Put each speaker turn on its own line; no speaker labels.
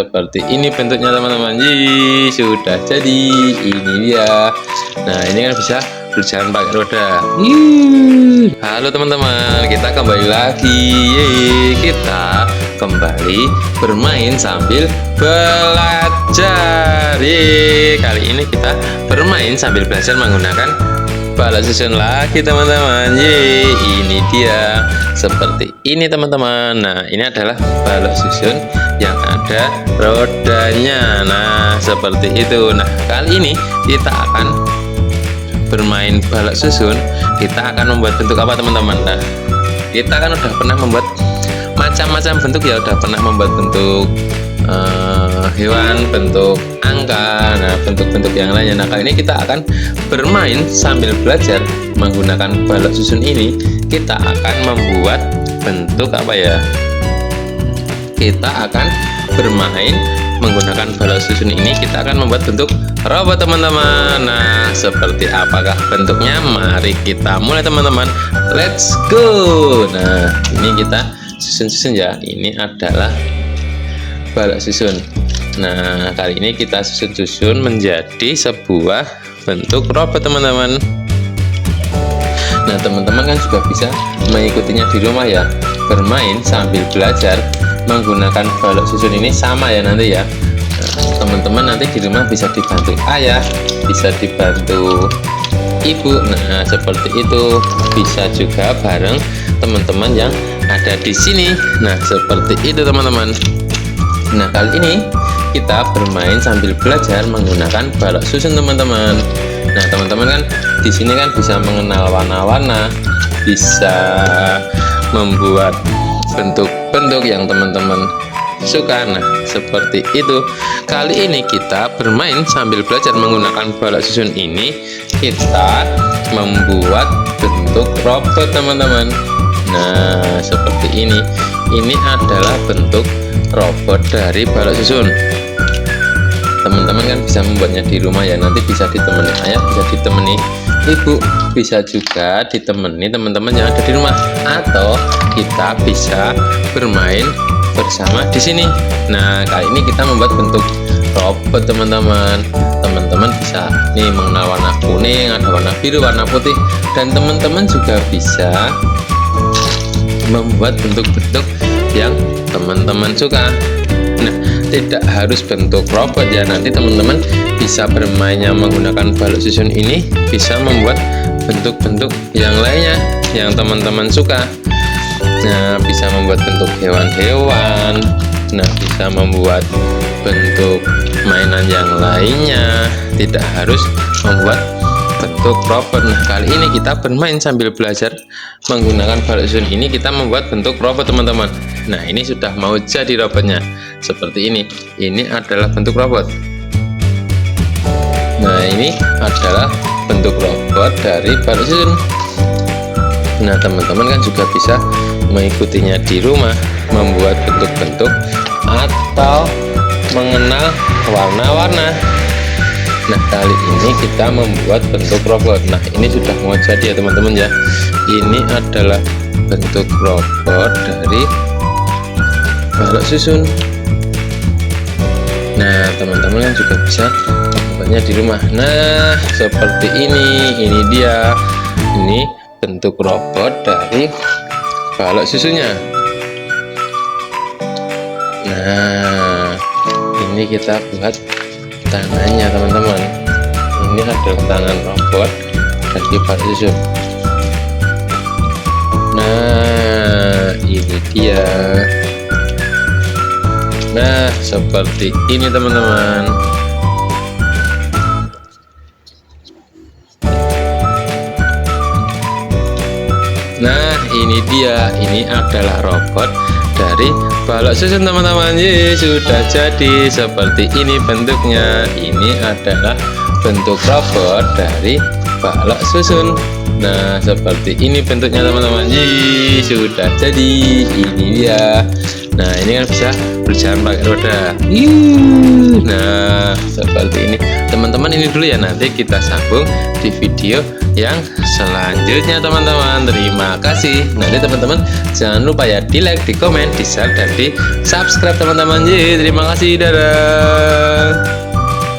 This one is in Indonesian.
seperti ini bentuknya teman-teman. Sudah jadi, ini dia. Nah, ini kan bisa berjalan pakai roda. Halo teman-teman, kita kembali lagi. Kita kembali bermain sambil belajar. Kali ini kita bermain sambil belajar menggunakan balok susun lagi teman-teman. Ini dia seperti ini teman-teman. Nah, ini adalah balok susun yang ada rodanya. Nah, seperti itu. Nah, kali ini kita akan bermain balok susun. Kita akan membuat bentuk apa teman-teman? Nah, kita kan udah pernah membuat macam-macam bentuk ya, udah pernah membuat bentuk hewan, bentuk angka, nah bentuk-bentuk yang lainnya. Nah, kali ini kita akan bermain sambil belajar menggunakan balok susun ini. Kita akan membuat bentuk apa ya? Kita akan bermain menggunakan balok susun ini. Kita akan membuat bentuk robot teman-teman. Nah, seperti apakah bentuknya? Mari kita mulai teman-teman. Let's go. Nah, ini kita susun-susun ya. Ini adalah balok susun. Nah, kali ini kita susun-susun menjadi sebuah bentuk robot teman-teman. Nah, teman-teman kan juga bisa mengikutinya di rumah ya, bermain sambil belajar menggunakan balok susun ini sama ya nanti ya. Teman-teman nanti di rumah bisa dibantu ayah, bisa dibantu ibu. Nah, seperti itu. Bisa juga bareng teman-teman yang ada di sini. Nah, seperti itu teman-teman. Nah, kali ini kita bermain sambil belajar menggunakan balok susun teman-teman. Nah, teman-teman kan di sini kan bisa mengenal warna-warna, bisa membuat bentuk-bentuk yang teman-teman suka. Nah, seperti itu. Kali ini kita bermain sambil belajar menggunakan balok susun ini. Kita membuat bentuk robot teman-teman. Nah, seperti ini. Ini adalah bentuk robot dari balok susun. Teman-teman kan bisa membuatnya di rumah ya. Nanti bisa ditemani ayah, bisa ditemani ibu, bisa juga ditemani teman-teman yang ada di rumah, atau kita bisa bermain bersama di sini. Nah, kali ini kita membuat bentuk robot teman-teman. Teman-teman bisa nih mengenal warna kuning, ada warna biru, warna putih, dan teman-teman juga bisa membuat bentuk-bentuk yang teman-teman suka. Nah, tidak harus bentuk robot ya. Nanti teman-teman bisa bermainnya menggunakan balok susun ini, bisa membuat bentuk-bentuk yang lainnya yang teman-teman suka. Nah, bisa membuat bentuk hewan-hewan. Nah, bisa membuat bentuk mainan yang lainnya. Tidak harus membuat bentuk robot. Nah, kali ini kita bermain sambil belajar menggunakan balok susun ini. Kita membuat bentuk robot teman-teman. Nah, ini sudah mau jadi robotnya seperti ini. Ini adalah bentuk robot. Nah, ini adalah bentuk robot dari balok susun. Nah, teman-teman kan juga bisa mengikutinya di rumah, membuat bentuk-bentuk atau mengenal warna-warna. Nah, kali ini kita membuat bentuk robot. Nah, ini sudah mau jadi ya teman-teman ya. Ini adalah bentuk robot dari balok susun. Nah, teman-teman kan juga bisa membuatnya di rumah. Nah, seperti ini. Ini dia. Ini bentuk robot dari balok susunnya. Nah, ini kita buat tangannya teman-teman. Ini adalah tangan robot dari balok susun. Nah, ini dia. Nah, seperti ini teman-teman. Nah, ini dia. Ini adalah robot dari balok susun teman-teman. Sudah jadi seperti ini bentuknya. Ini adalah bentuk robot dari balok susun. Nah, seperti ini bentuknya teman-teman. Sudah jadi. Ini dia. Nah, ini kan bisa berjalan pakai roda. Nah, seperti ini. teman-teman ini dulu ya, nanti kita sambung di video yang selanjutnya teman-teman. Terima kasih. Nanti teman-teman jangan lupa ya di like, di komen, di share, dan di subscribe teman-teman. Terima kasih, dadah.